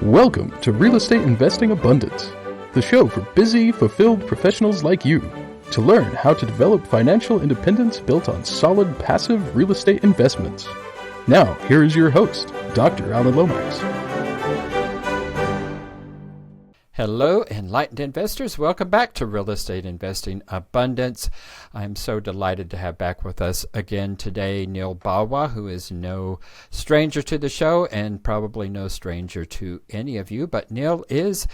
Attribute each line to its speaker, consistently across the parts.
Speaker 1: Welcome to Real Estate Investing Abundance, the show for busy, fulfilled professionals like you to learn how to develop financial independence built on solid passive real estate investments. Now, here is your host, Dr. Alan Lomax.
Speaker 2: Hello, enlightened investors. Welcome back to Real Estate Investing Abundance. I'm so delighted to have back with us again today Neal Bawa, who is no stranger to the show and probably no stranger to any of you. But Neal is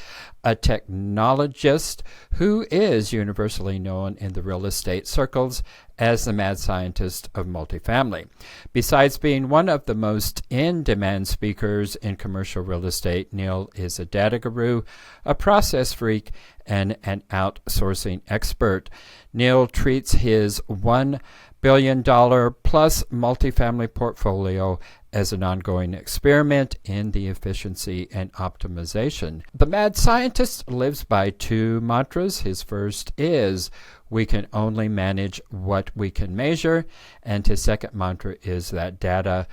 Speaker 2: a technologist who is universally known in the real estate circles as the mad scientist of multifamily. Besides being one of the most in-demand speakers in commercial real estate, Neal is a data guru, a process freak, and an outsourcing expert. Neal treats his $1 billion plus multifamily portfolio as an ongoing experiment in the efficiency and optimization. The mad scientist lives by two mantras. His first is, we can only manage what we can measure. And his second mantra is that data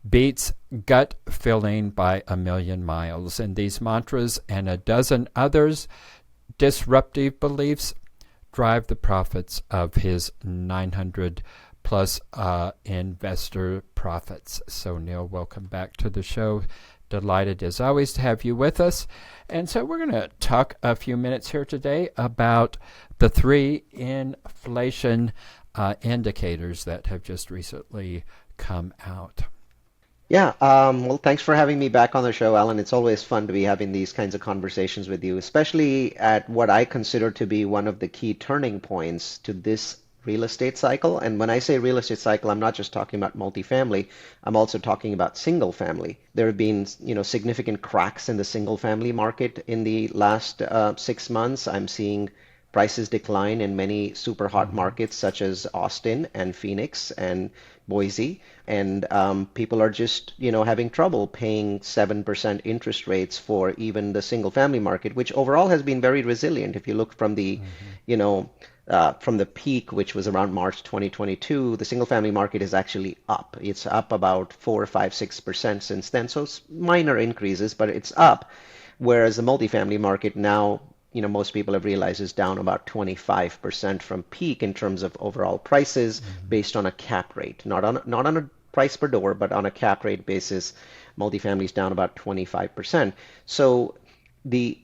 Speaker 2: beats gut feeling by a million miles. And these mantras and a dozen others disruptive beliefs drive the profits of his 900 plus investor profits. So Neal, welcome back to the show. Delighted as always to have you with us. And so we're going to talk a few minutes here today about the three inflation indicators that have just recently come out.
Speaker 3: Yeah, well, thanks for having me back on the show, Alan. It's always fun to be having these kinds of conversations with you, especially at what I consider to be one of the key turning points to this real estate cycle. And when I say real estate cycle, I'm not just talking about multifamily. I'm also talking about single family. There have been, significant cracks in the single family market in the last 6 months. I'm seeing prices decline in many super hot markets such as Austin and Phoenix and Boise, and people are just having trouble paying 7% interest rates for even the single family market, which overall has been very resilient. If you look from the from the peak, which was around March 2022, the single family market is actually up. It's up about 4, 5, 6% since then. So it's minor increases, but it's up. Whereas the multifamily market now, most people have realized is down about 25% from peak in terms of overall prices based on a cap rate, not on a price per door, but on a cap rate basis, multifamily is down about 25%. So the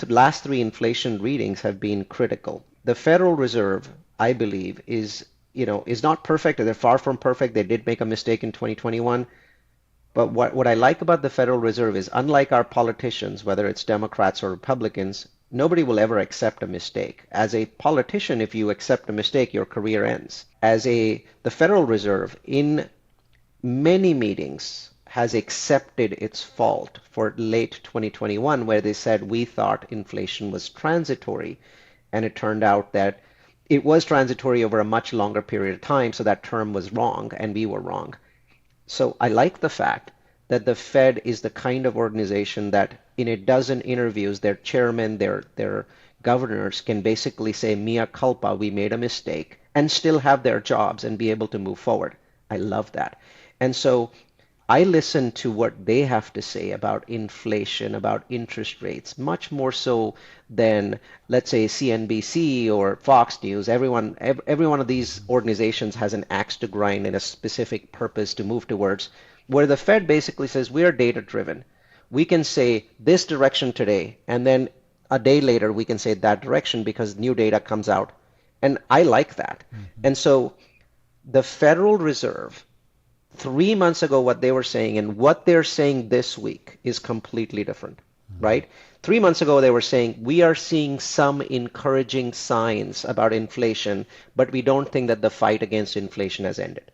Speaker 3: last three inflation readings have been critical. The Federal Reserve, I believe, is not perfect. They're far from perfect. They did make a mistake in 2021. But what I like about the Federal Reserve is, unlike our politicians, whether it's Democrats or Republicans, nobody will ever accept a mistake. As a politician, if you accept a mistake, your career ends. The Federal Reserve, in many meetings, has accepted its fault for late 2021, where they said we thought inflation was transitory. And it turned out that it was transitory over a much longer period of time, so that term was wrong, and we were wrong. So I like the fact that the Fed is the kind of organization that in a dozen interviews, their chairman, their governors can basically say, mea culpa, we made a mistake, and still have their jobs and be able to move forward. I love that. And so I listen to what they have to say about inflation, about interest rates, much more so than, let's say, CNBC or Fox News. Every one of these organizations has an axe to grind and a specific purpose to move towards, where the Fed basically says we are data driven. We can say this direction today, and then a day later we can say that direction because new data comes out. And I like that. And so the Federal Reserve, 3 months ago, what they were saying and what they're saying this week is completely different, right? 3 months ago, they were saying, we are seeing some encouraging signs about inflation, but we don't think that the fight against inflation has ended,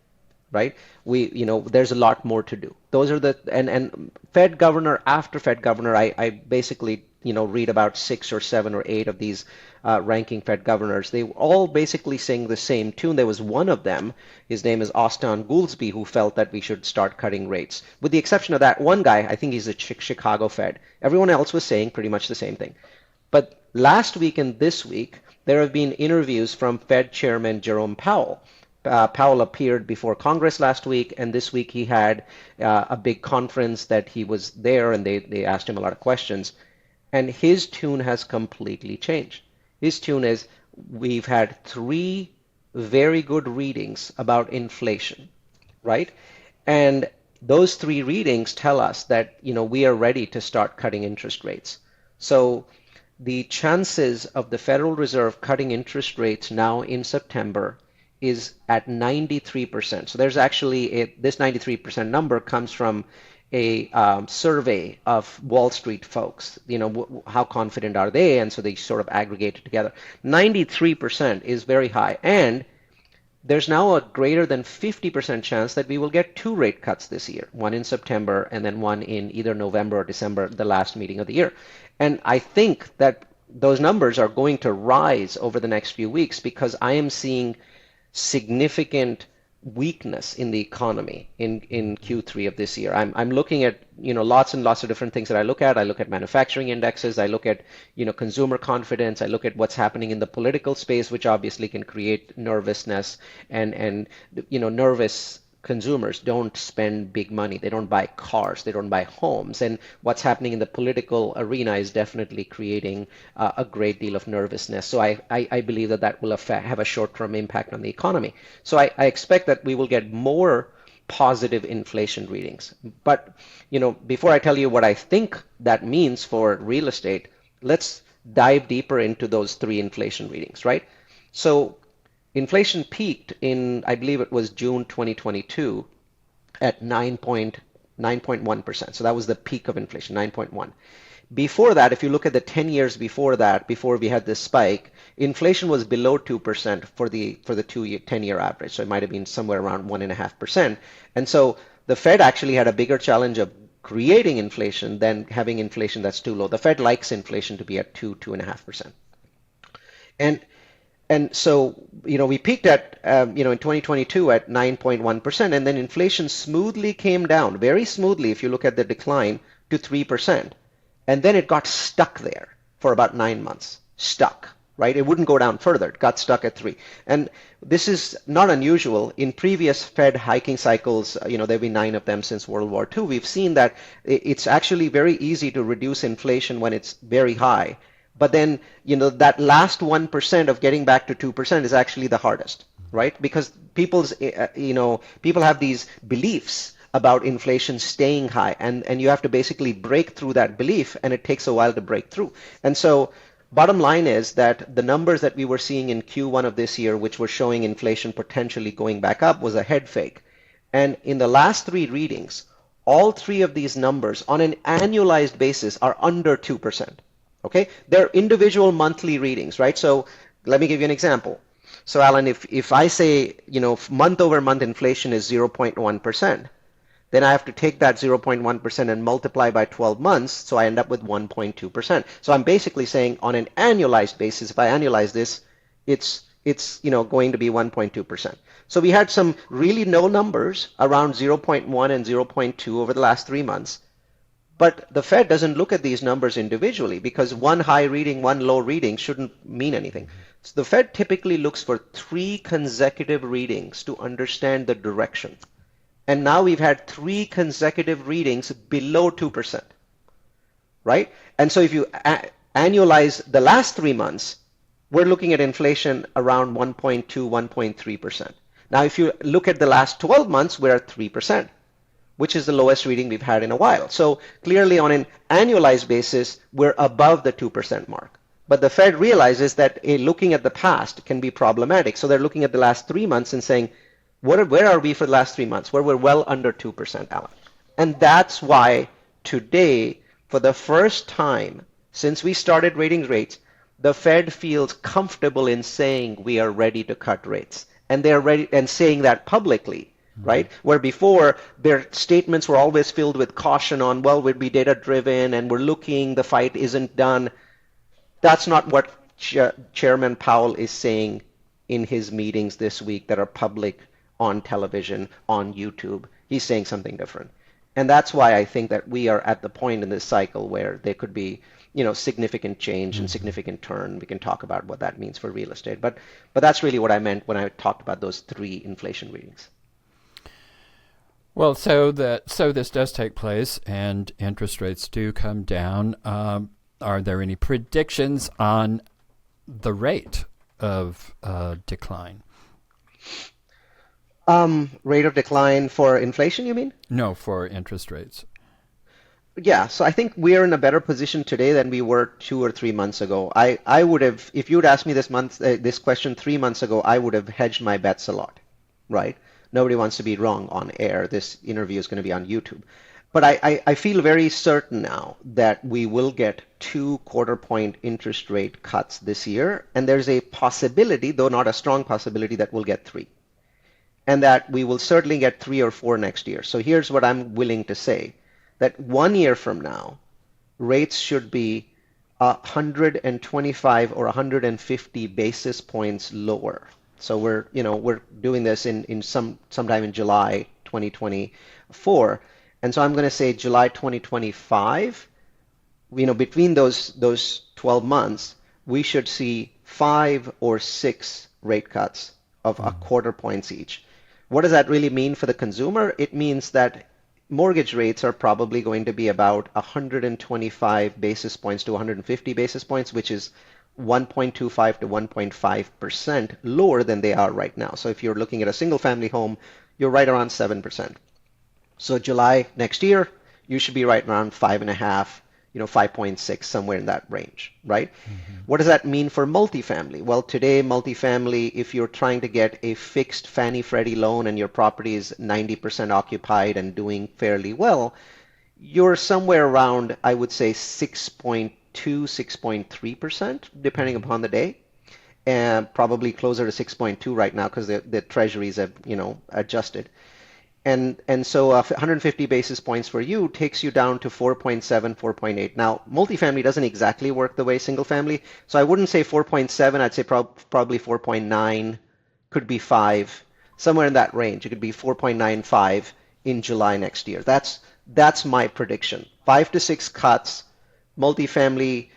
Speaker 3: right? There's a lot more to do. Those are and Fed governor after Fed governor, I basically, read about 6 or 7 or 8 of these ranking Fed governors. They were all basically sing the same tune. There was one of them, his name is Austin Goolsbee, who felt that we should start cutting rates. With the exception of that one guy, I think he's a Chicago Fed. Everyone else was saying pretty much the same thing. But last week and this week, there have been interviews from Fed Chairman Jerome Powell. Powell appeared before Congress last week, and this week he had a big conference that he was there, and they asked him a lot of questions. And his tune has completely changed. His tune is, we've had three very good readings about inflation, right? And those three readings tell us that, we are ready to start cutting interest rates. So the chances of the Federal Reserve cutting interest rates now in September is at 93%. So there's actually this 93% number comes from a survey of Wall Street folks. How confident are they? And so they sort of aggregate it together. 93% is very high. And there's now a greater than 50% chance that we will get two rate cuts this year, one in September and then one in either November or December, the last meeting of the year. And I think that those numbers are going to rise over the next few weeks because I am seeing significant weakness in the economy in Q3 of this year. I'm looking at lots and lots of different things that I look at. I look at manufacturing indexes. I look at consumer confidence. I look at what's happening in the political space, which obviously can create nervousness, and nervous consumers don't spend big money. They don't buy cars. They don't buy homes. And what's happening in the political arena is definitely creating a great deal of nervousness. So I believe that will have a short-term impact on the economy. So I expect that we will get more positive inflation readings. But before I tell you what I think that means for real estate, let's dive deeper into those three inflation readings, right? So inflation peaked in, I believe it was June 2022 at 9.1%. So that was the peak of inflation, 9.1. Before that, if you look at the 10 years before that, before we had this spike, inflation was below 2% for the 10-year average. So it might have been somewhere around 1.5%. And so the Fed actually had a bigger challenge of creating inflation than having inflation that's too low. The Fed likes inflation to be at 2.5%. And so, we peaked at, in 2022 at 9.1%, and then inflation smoothly came down, very smoothly, if you look at the decline, to 3%. And then it got stuck there for about 9 months, stuck, right? It wouldn't go down further. It got stuck at 3. And this is not unusual. In previous Fed hiking cycles, there have been 9 of them since World War II. We've seen that it's actually very easy to reduce inflation when it's very high. But then, that last 1% of getting back to 2% is actually the hardest, right? Because people have these beliefs about inflation staying high, and you have to basically break through that belief, and it takes a while to break through. And so bottom line is that the numbers that we were seeing in Q1 of this year, which were showing inflation potentially going back up, was a head fake. And in the last 3 readings, all 3 of these numbers on an annualized basis are under 2%. Okay, they're individual monthly readings, right? So let me give you an example. So Alan, if I say, month over month inflation is 0.1%, then I have to take that 0.1% and multiply by 12 months, so I end up with 1.2%. So I'm basically saying on an annualized basis, if I annualize this, it's going to be 1.2%. So we had some really low numbers around 0.1 and 0.2 over the last 3 months. But the Fed doesn't look at these numbers individually because one high reading, one low reading shouldn't mean anything. So the Fed typically looks for 3 consecutive readings to understand the direction. And now we've had 3 consecutive readings below 2%, right? And so if you annualize the last 3 months, we're looking at inflation around 1.2, 1.3%. Now, if you look at the last 12 months, we're at 3%. Which is the lowest reading we've had in a while. So clearly on an annualized basis, we're above the 2% mark. But the Fed realizes that looking at the past can be problematic. So they're looking at the last 3 months and saying, where are we for the last 3 months? Where we're well under 2%, Alan. And that's why today, for the first time since we started raising rates, the Fed feels comfortable in saying we are ready to cut rates. And they're ready and saying that publicly. Right? Where before their statements were always filled with caution on, well, we'll be data driven and we're looking, the fight isn't done. That's not what Chairman Powell is saying in his meetings this week that are public on television, on YouTube. He's saying something different. And that's why I think that we are at the point in this cycle where there could be, significant change and significant turn. We can talk about what that means for real estate. But that's really what I meant when I talked about those three inflation readings.
Speaker 2: Well, so this does take place, and interest rates do come down. Are there any predictions on the rate of decline?
Speaker 3: Rate of decline for inflation, you mean?
Speaker 2: No, for interest rates.
Speaker 3: Yeah, so I think we're in a better position today than we were 2 or 3 months ago. I would have, if you would ask me this question 3 months ago, I would have hedged my bets a lot, right? Nobody wants to be wrong on air. This interview is going to be on YouTube. But I feel very certain now that we will get 2 quarter-point interest rate cuts this year, and there's a possibility, though not a strong possibility, that we'll get three, and that we will certainly get 3 or 4 next year. So here's what I'm willing to say, that 1 year from now, rates should be 125 or 150 basis points lower. So we're doing this in sometime in July 2024. And so I'm going to say July 2025, between those 12 months, we should see 5 or 6 rate cuts of a quarter points each. What does that really mean for the consumer? It means that mortgage rates are probably going to be about 125 basis points to 150 basis points, which is 1.25 to 1.5% lower than they are right now. So if you're looking at a single family home, you're right around 7%. So July next year, you should be right around 5.5, 5.6, somewhere in that range, right? What does that mean for multifamily? Well, today, multifamily, if you're trying to get a fixed Fannie Freddie loan and your property is 90% occupied and doing fairly well, you're somewhere around, I would say, 6.2, 6.3%, depending upon the day, and probably closer to 6.2 right now because the treasuries have, adjusted. And so 150 basis points for you takes you down to 4.7, 4.8. Now, multifamily doesn't exactly work the way single family, so I wouldn't say 4.7. I'd say probably 4.9, could be 5, somewhere in that range. It could be 4.95 in July next year. That's my prediction. 5 to 6 cuts, multifamily,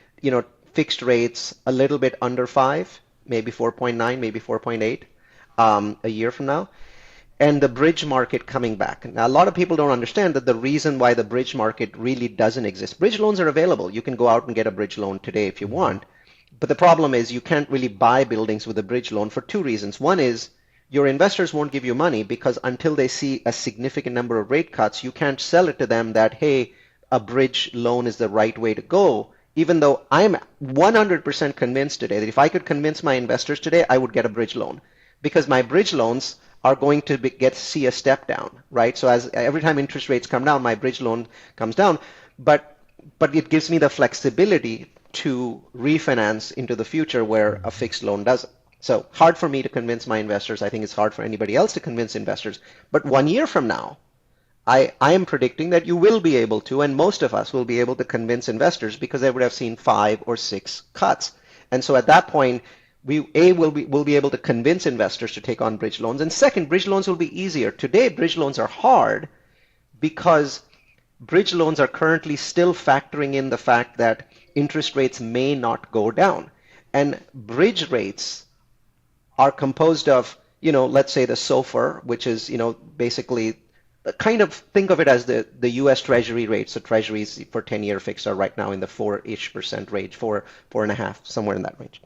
Speaker 3: fixed rates a little bit under 5, maybe 4.9, maybe 4.8 a year from now. And the bridge market coming back. Now, a lot of people don't understand that the reason why the bridge market really doesn't exist. Bridge loans are available. You can go out and get a bridge loan today if you want. But the problem is you can't really buy buildings with a bridge loan for 2 reasons. One is your investors won't give you money because until they see a significant number of rate cuts, you can't sell it to them that, hey, a bridge loan is the right way to go. Even though I'm 100% convinced today that if I could convince my investors today, I would get a bridge loan. Because my bridge loans are going to see a step down, right? So as every time interest rates come down, my bridge loan comes down, but it gives me the flexibility to refinance into the future where a fixed loan doesn't. So hard for me to convince my investors. I think it's hard for anybody else to convince investors. But 1 year from now, I am predicting that you will be able to, and most of us will be able to convince investors because they would have seen 5 or 6 cuts. And so at that point, we'll be able to convince investors to take on bridge loans. And second, bridge loans will be easier. Today, bridge loans are hard because bridge loans are currently still factoring in the fact that interest rates may not go down. And bridge rates are composed of, let's say the SOFR, which is, basically kind of think of it as the U.S. Treasury rate. So treasuries for 10-year fixed are right now in the 4-ish% range, 4.5, somewhere in that range.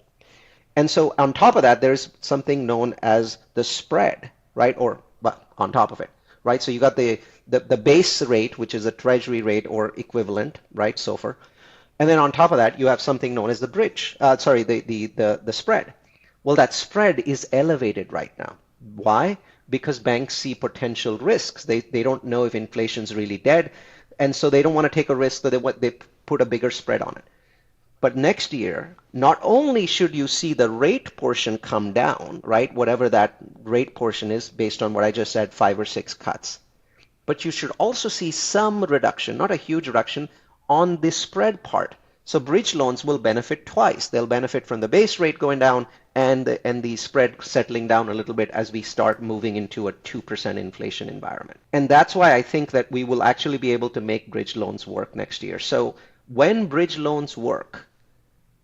Speaker 3: And so on top of that, there's something known as the spread, right? On top of it, right? So you got the base rate, which is a treasury rate or equivalent, right? SOFR. And then on top of that, you have something known as the the spread. Well, that spread is elevated right now. Why? Because banks see potential risks. They don't know if inflation's really dead. And so they don't want to take a risk, so they put a bigger spread on it. But next year, not only should you see the rate portion come down, right, whatever that rate portion is based on what I just said, 5 or 6 cuts, but you should also see some reduction, not a huge reduction, on the spread part. So bridge loans will benefit twice. They'll benefit from the base rate going down and the spread settling down a little bit as we start moving into a 2% inflation environment. And that's why I think that we will actually be able to make bridge loans work next year. So when bridge loans work,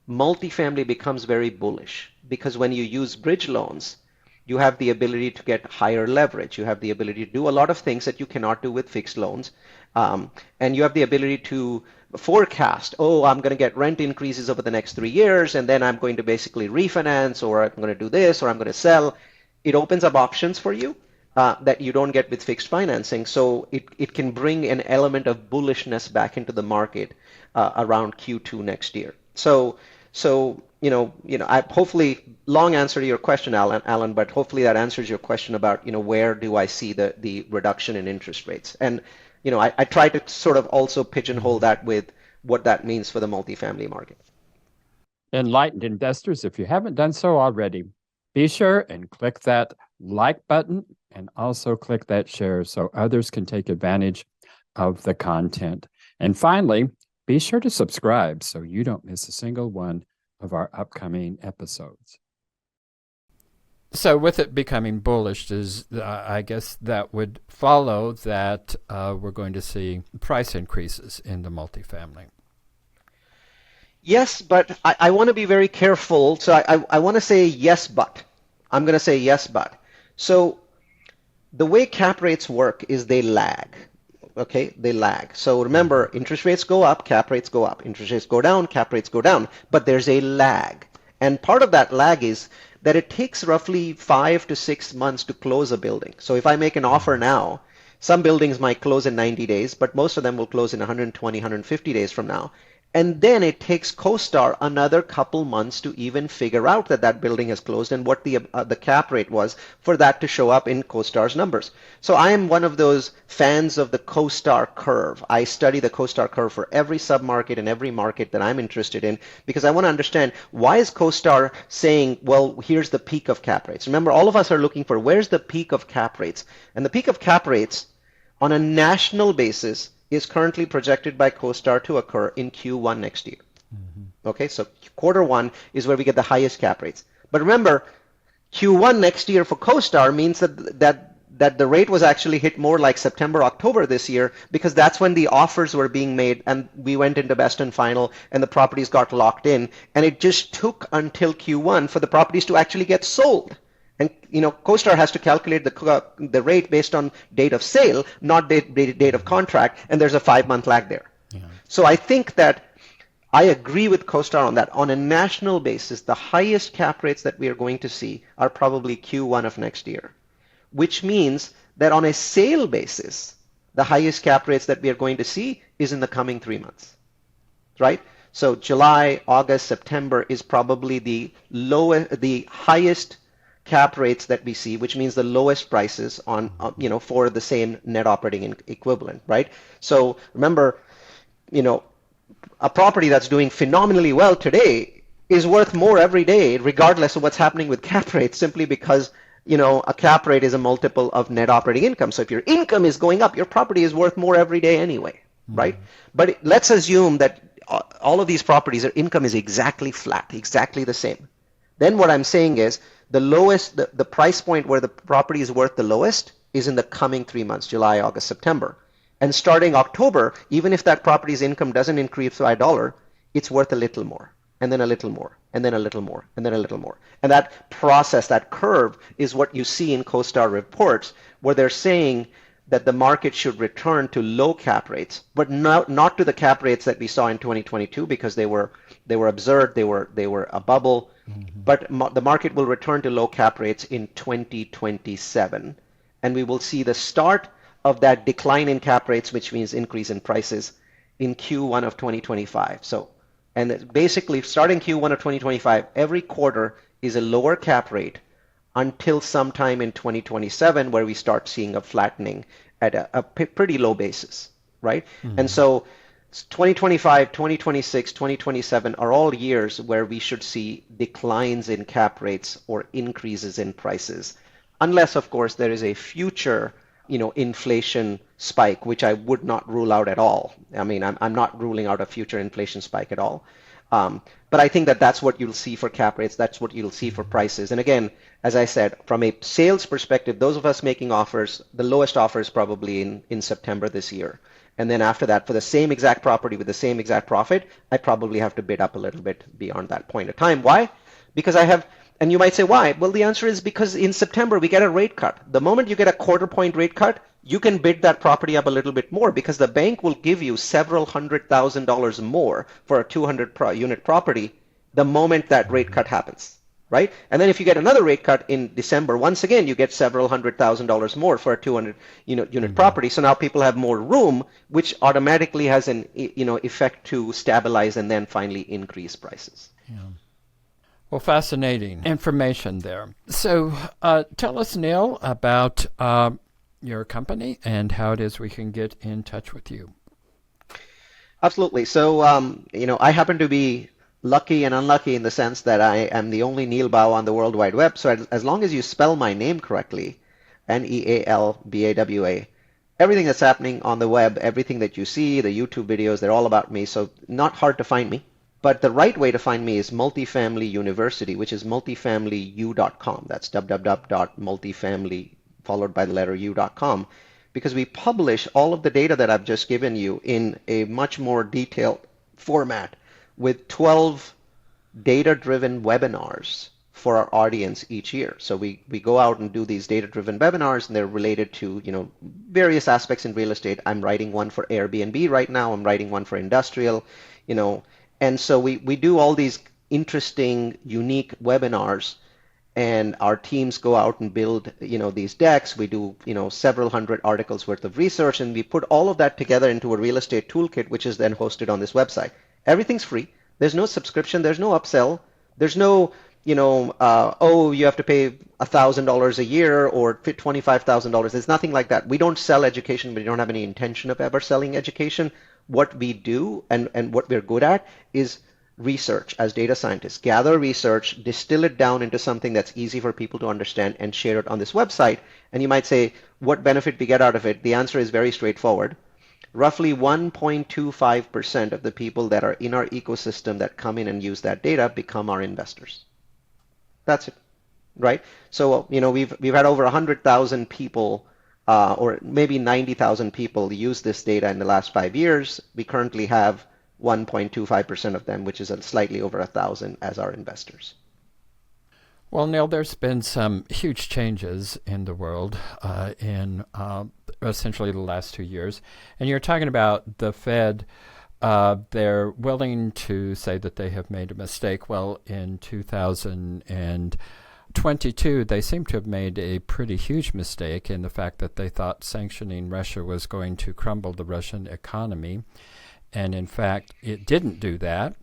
Speaker 3: multifamily becomes very bullish because when you use bridge loans, you have the ability to get higher leverage. You have the ability to do a lot of things that you cannot do with fixed loans. And you have the ability to forecast, oh, I'm going to get rent increases over the next 3 years, and then I'm going to basically refinance, or I'm going to do this, or I'm going to sell. It opens up options for you that you don't get with fixed financing. So it can bring an element of bullishness back into the market around Q2 next year. So I hopefully long answer to your question, Alan, but hopefully that answers your question about, where do I see the reduction in interest rates? And, I try to sort of also pigeonhole that with what that means for the multifamily market.
Speaker 2: Enlightened investors, if you haven't done so already, be sure and click that like button and also click that share so others can take advantage of the content. And finally, be sure to subscribe so you don't miss a single one of our upcoming episodes. So with it becoming bullish, I guess that would follow that we're going to see price increases in the multifamily.
Speaker 3: Yes, but I want to be very careful. So I want to say yes, but. I'm going to say yes, but. So the way cap rates work is they lag. Okay, they lag. So remember, interest rates go up, cap rates go up. Interest rates go down, cap rates go down. But there's a lag. And part of that lag is that it takes roughly 5 to 6 months to close a building. So if I make an offer now, some buildings might close in 90 days, but most of them will close in 120, 150 days from now. And then it takes CoStar another couple months to even figure out that that building has closed and what the cap rate was for that to show up in CoStar's numbers. So I am one of those fans of the CoStar curve. I study the CoStar curve for every submarket and every market that I'm interested in because I want to understand why is CoStar saying, well, here's the peak of cap rates. Remember, all of us are looking for where's the peak of cap rates. And the peak of cap rates on a national basis is currently projected by CoStar to occur in Q1 next year. Mm-hmm. Okay, so Q1 is where we get the highest cap rates. But remember, Q1 next year for CoStar means that the rate was actually hit more like September, October this year because that's when the offers were being made and we went into best and final and the properties got locked in. And it just took until Q1 for the properties to actually get sold. And CoStar has to calculate the rate based on date of sale, not date of contract, and there's a 5-month lag there. Yeah. So I think that I agree with CoStar on that. On a national basis, the highest cap rates that we are going to see are probably Q1 of next year, which means that on a sale basis, the highest cap rates that we are going to see is in the coming 3 months, right? So July, August, September is probably the highest cap rates that we see, which means the lowest prices on, for the same net operating equivalent, right? So remember, a property that's doing phenomenally well today is worth more every day, regardless of what's happening with cap rates, simply because, a cap rate is a multiple of net operating income. So if your income is going up, your property is worth more every day anyway, right? But let's assume that all of these properties, their income is exactly flat, exactly the same. Then what I'm saying is, the price point where the property is worth the lowest is in the coming 3 months, July, August, September. And starting October, even if that property's income doesn't increase by $1, it's worth a little more, and then a little more, and then a little more, and then a little more. And that process, that curve, is what you see in CoStar reports, where they're saying that the market should return to low cap rates, but not to the cap rates that we saw in 2022 because they were absurd, they were a bubble. Mm-hmm. But the market will return to low cap rates in 2027, and we will see the start of that decline in cap rates, which means increase in prices, in Q1 of 2025. And basically, starting Q1 of 2025, every quarter is a lower cap rate until sometime in 2027, where we start seeing a flattening at a pretty low basis, right? Mm-hmm. And so 2025, 2026, 2027 are all years where we should see declines in cap rates or increases in prices, unless, of course, there is a future, inflation spike, which I would not rule out at all. I mean, I'm not ruling out a future inflation spike at all. But I think that that's what you'll see for cap rates. That's what you'll see for prices. And again, as I said, from a sales perspective, those of us making offers, the lowest offer is probably in September this year. And then after that, for the same exact property with the same exact profit, I probably have to bid up a little bit beyond that point of time. Why? Because I have, and you might say, why? Well, the answer is because in September we get a rate cut. The moment you get a quarter point rate cut, you can bid that property up a little bit more because the bank will give you several $100,000 more for a 200 unit property the moment that rate cut happens, right? And then if you get another rate cut in December, once again, you get several $100,000 more for a 200 unit property. So now people have more room, which automatically has an effect to stabilize and then finally increase prices.
Speaker 2: Yeah. Well, fascinating information there. So tell us, Neal, about your company and how it is we can get in touch with you.
Speaker 3: Absolutely. So, I happen to be lucky and unlucky in the sense that I am the only Neal Bawa on the World Wide Web. So as long as you spell my name correctly, Nealbawa, everything that's happening on the web, everything that you see, the YouTube videos, they're all about me. So not hard to find me. But the right way to find me is Multifamily University, which is multifamilyu.com. That's www.multifamily followed by the letter u.com, because we publish all of the data that I've just given you in a much more detailed format with 12 data-driven webinars for our audience each year. So we go out and do these data-driven webinars, and they're related to various aspects in real estate. I'm writing one for Airbnb right now. I'm writing one for industrial, and so we do all these interesting, unique webinars. And our teams go out and build, these decks. We do, several hundred articles worth of research, and we put all of that together into a real estate toolkit, which is then hosted on this website. Everything's free. There's no subscription. There's no upsell. There's no, you have to pay $1,000 a year or $25,000. There's nothing like that. We don't sell education. We don't have any intention of ever selling education. What we do and what we're good at is research as data scientists. Gather research, distill it down into something that's easy for people to understand, and share it on this website. And you might say, what benefit we get out of it? The answer is very straightforward. Roughly 1.25% of the people that are in our ecosystem that come in and use that data become our investors. That's it, right? So, we've had over 100,000 people or maybe 90,000 people use this data in the last 5 years. We currently have 1.25% of them, which is slightly over 1,000 as our investors.
Speaker 2: Well, Neal, there's been some huge changes in the world in essentially the last 2 years. And you're talking about the Fed. They're willing to say that they have made a mistake. Well, in 2022, they seem to have made a pretty huge mistake in the fact that they thought sanctioning Russia was going to crumble the Russian economy. And in fact, it didn't do that.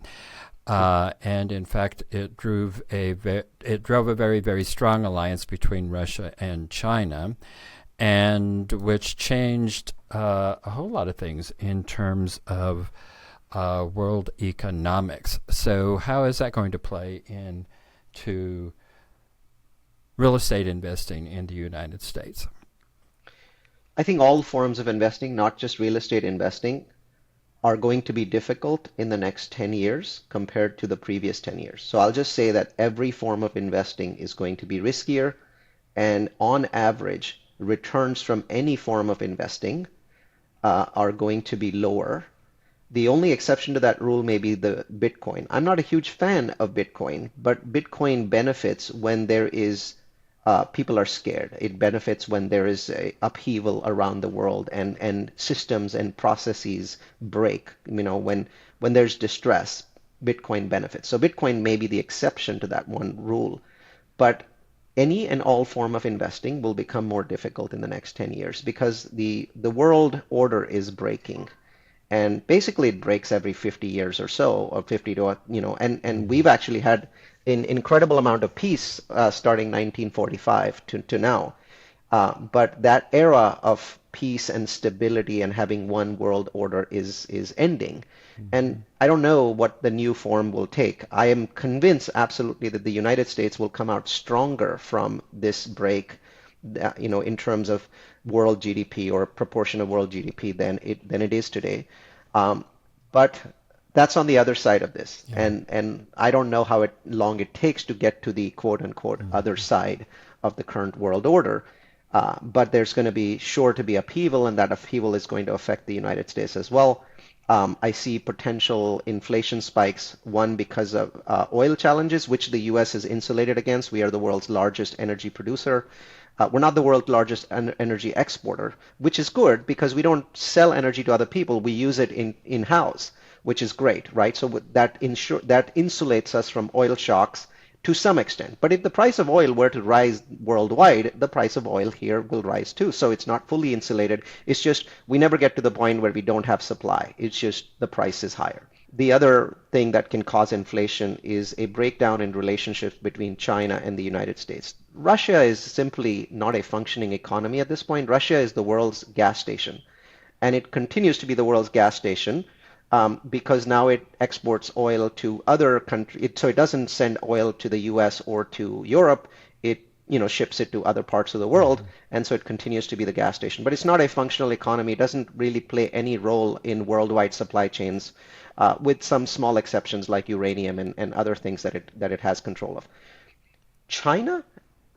Speaker 2: And in fact, it drove a very, very strong alliance between Russia and China, and which changed a whole lot of things in terms of world economics. So how is that going to play into real estate investing in the United States?
Speaker 3: I think all forms of investing, not just real estate investing, are going to be difficult in the next 10 years compared to the previous 10 years. So I'll just say that every form of investing is going to be riskier, and on average, returns from any form of investing are going to be lower. The only exception to that rule may be the Bitcoin. I'm not a huge fan of Bitcoin, but Bitcoin benefits when there is people are scared. It benefits when there is a upheaval around the world and systems and processes break. When there's distress, Bitcoin benefits. So Bitcoin may be the exception to that one rule, but any and all form of investing will become more difficult in the next 10 years because the world order is breaking. And basically it breaks every 50 years or so, or 50 to, and we've actually had an incredible amount of peace starting 1945 to now. But that era of peace and stability and having one world order is ending. And I don't know what the new form will take. I am convinced absolutely that the United States will come out stronger from this break in terms of world GDP or proportion of world GDP than it is today. Um, but that's on the other side of this,
Speaker 2: Yeah.
Speaker 3: and I don't know how long it takes to get to the quote unquote other
Speaker 2: Mm-hmm.
Speaker 3: side of the current world order. But there's going to be sure to be upheaval, and that upheaval is going to affect the United States as well. I see potential inflation spikes, one because of oil challenges, which the U.S. is insulated against. We are the world's largest energy producer. We're not the world's largest energy exporter, which is good because we don't sell energy to other people. We use it in-house, which is great, right? So that insulates us from oil shocks to some extent. But if the price of oil were to rise worldwide, the price of oil here will rise too. So it's not fully insulated. It's just we never get to the point where we don't have supply. It's just the price is higher. The other thing that can cause inflation is a breakdown in relationships between China and the United States. Russia is simply not a functioning economy at this point. Russia is the world's gas station, and it continues to be the world's gas station because now it exports oil to other countries. So it doesn't send oil to the U.S. or to Europe. It ships it to other parts of the world,
Speaker 2: Mm-hmm.
Speaker 3: and so it continues to be the gas station. But it's not a functional economy. It doesn't really play any role in worldwide supply chains, with some small exceptions like uranium and other things that it has control of. China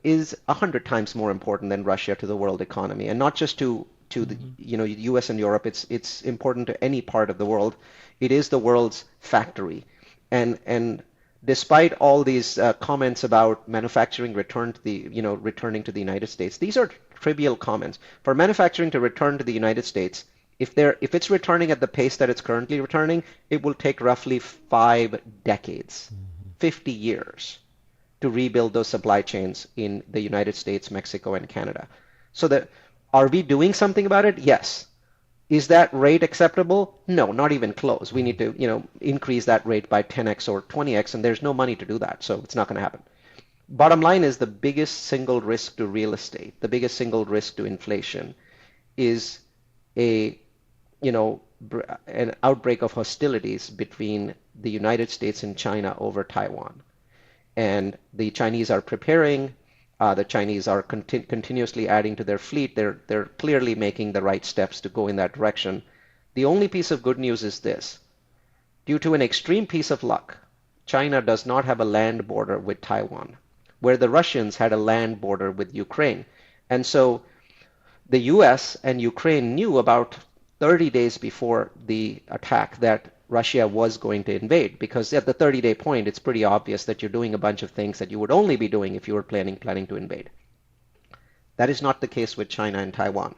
Speaker 3: is 100 times more important than Russia to the world economy, and not just to the
Speaker 2: Mm-hmm.
Speaker 3: U.S. and Europe. It's important to any part of the world. It is the world's factory, and despite all these comments about manufacturing returning to the United States, these are trivial comments. For manufacturing to return to the United States, if it's returning at the pace that it's currently returning, it will take roughly 5 decades,
Speaker 2: Mm-hmm.
Speaker 3: 50 years to rebuild those supply chains in the United States, Mexico, and Canada. So that are we doing something about it? Yes. Is that rate acceptable? No, not even close. We need to, increase that rate by 10x or 20x, and there's no money to do that, so it's not going to happen. Bottom line is the biggest single risk to real estate, the biggest single risk to inflation is a, an outbreak of hostilities between the United States and China over Taiwan. And the Chinese are preparing. The Chinese are continuously adding to their fleet. They're clearly making the right steps to go in that direction. The only piece of good news is this. Due to an extreme piece of luck, China does not have a land border with Taiwan, where the Russians had a land border with Ukraine. And so the US and Ukraine knew about 30 days before the attack that Russia was going to invade, because at the 30-day point, it's pretty obvious that you're doing a bunch of things that you would only be doing if you were planning to invade. That is not the case with China and Taiwan.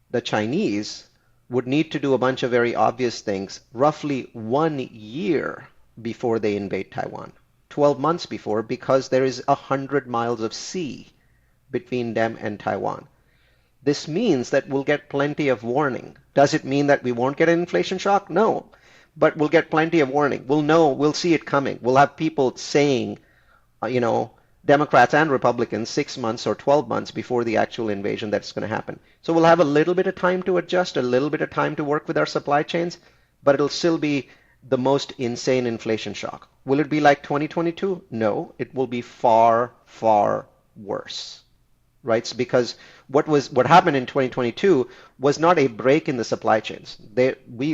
Speaker 3: The Chinese would need to do a bunch of very obvious things roughly 1 year before they invade Taiwan, 12 months before, because there is 100 miles of sea between them and Taiwan. This means that we'll get plenty of warning. Does it mean that we won't get an inflation shock? No. But we'll get plenty of warning. We'll know, we'll see it coming. We'll have people saying, Democrats and Republicans 6 months or 12 months before the actual invasion that's going to happen. So we'll have a little bit of time to adjust, a little bit of time to work with our supply chains, but it'll still be the most insane inflation shock. Will it be like 2022? No, it will be far, far worse, right? Because what happened in 2022 was not a break in the supply chains.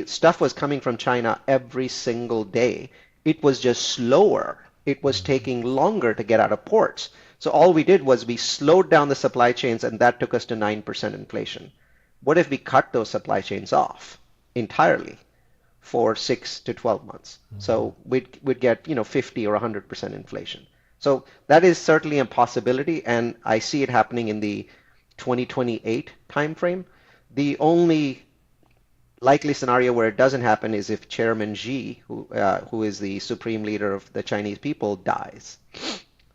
Speaker 3: Stuff was coming from China every single day. It was just slower. It was taking longer to get out of ports. So all we did was we slowed down the supply chains, and that took us to 9% inflation. What if we cut those supply chains off entirely for 6 to 12 months? So we'd get 50 or 100% inflation. So that is certainly a possibility, and I see it happening in the 2028 timeframe. The only likely scenario where it doesn't happen is if Chairman Xi, who is the supreme leader of the Chinese people, dies.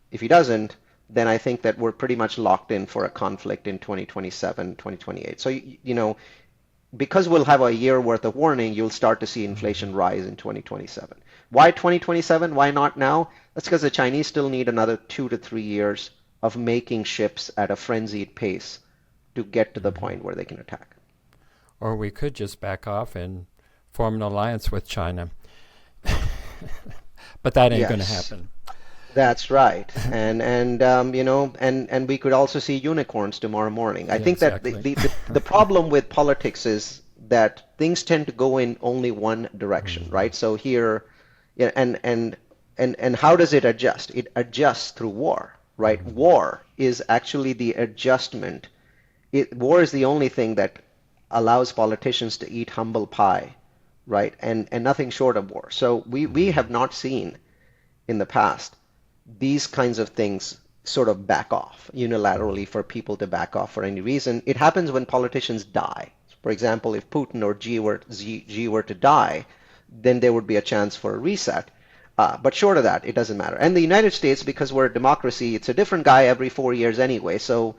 Speaker 3: If he doesn't, then I think that we're pretty much locked in for a conflict in 2027, 2028. So, because we'll have a year worth of warning, you'll start to see inflation rise in 2027. Why 2027? Why not now? That's because the Chinese still need another 2 to 3 years of making ships at a frenzied pace to get to the point where they can attack.
Speaker 2: Or we could just back off and form an alliance with China. But that ain't going to
Speaker 3: Yes.
Speaker 2: happen.
Speaker 3: That's right. And we could also see unicorns tomorrow morning. I
Speaker 2: Yeah,
Speaker 3: think that
Speaker 2: exactly.
Speaker 3: the problem with politics is that things tend to go in only one direction,
Speaker 2: Mm,
Speaker 3: right? So here, yeah, and how does it adjust? It adjusts through war, right?
Speaker 2: mm,
Speaker 3: War is actually the adjustment. War is the only thing that allows politicians to eat humble pie, right? And nothing short of war. So we have not seen in the past these kinds of things sort of back off unilaterally for people to back off for any reason. It happens when politicians die. For example, if Putin or Xi were to die, then there would be a chance for a reset. But short of that, it doesn't matter. And the United States, because we're a democracy, it's a different guy every 4 years anyway. So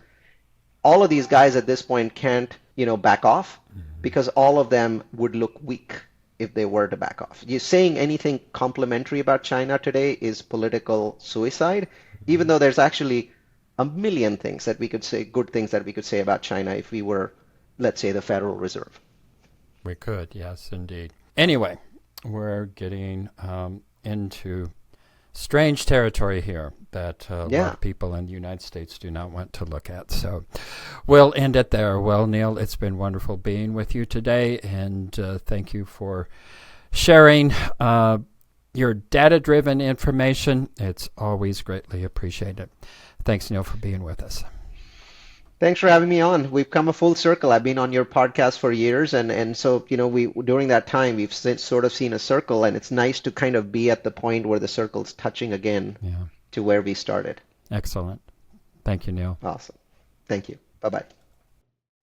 Speaker 3: all of these guys at this point can't, back off
Speaker 2: mm.
Speaker 3: because all of them would look weak if they were to back off. You saying anything complimentary about China today is political suicide, even though there's actually a million things that we could say, good things that we could say about China if we were, let's say, the Federal Reserve.
Speaker 2: We could, yes, indeed. Anyway, we're getting into strange territory here that a lot
Speaker 3: Yeah.
Speaker 2: of people in the United States do not want to look at. So we'll end it there. Well, Neal, it's been wonderful being with you today, and thank you for sharing your data-driven information. It's always greatly appreciated. Thanks, Neal, for being with us.
Speaker 3: Thanks for having me on. We've come a full circle. I've been on your podcast for years, and so we during that time we've sort of seen a circle, and it's nice to kind of be at the point where the circle's touching again
Speaker 2: Yeah,
Speaker 3: to where we started.
Speaker 2: excellent. Thank you, Neal.
Speaker 3: Awesome. Thank you. Bye bye.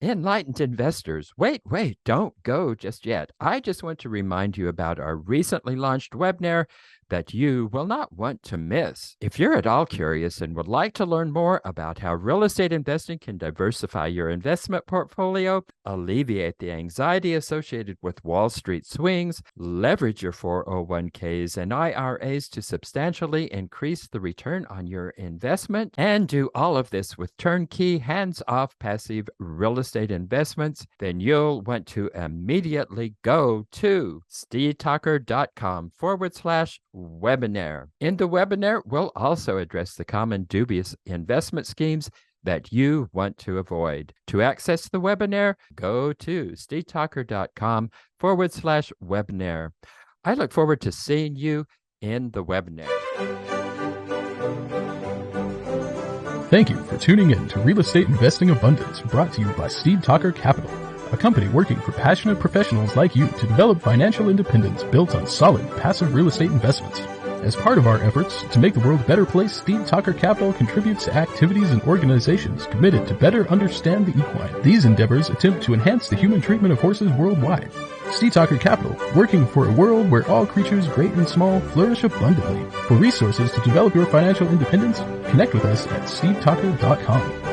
Speaker 4: Enlightened investors, wait, don't go just yet. I just want to remind you about our recently launched webinar that you will not want to miss. If you're at all curious and would like to learn more about how real estate investing can diversify your investment portfolio, alleviate the anxiety associated with Wall Street swings, leverage your 401ks and IRAs to substantially increase the return on your investment, and do all of this with turnkey, hands-off passive real estate investments, then you'll want to immediately go to stevetalker.com/webinar. In the webinar, we'll also address the common dubious investment schemes that you want to avoid. To access the webinar, go to stevetalker.com/webinar. I look forward to seeing you in the webinar.
Speaker 1: Thank you for tuning in to Real Estate Investing Abundance, brought to you by Steve Talker Capital, a company working for passionate professionals like you to develop financial independence built on solid, passive real estate investments. As part of our efforts to make the world a better place, Steve Talker Capital contributes to activities and organizations committed to better understand the equine. These endeavors attempt to enhance the human treatment of horses worldwide. Steve Talker Capital, working for a world where all creatures, great and small, flourish abundantly. For resources to develop your financial independence, connect with us at stevetalker.com.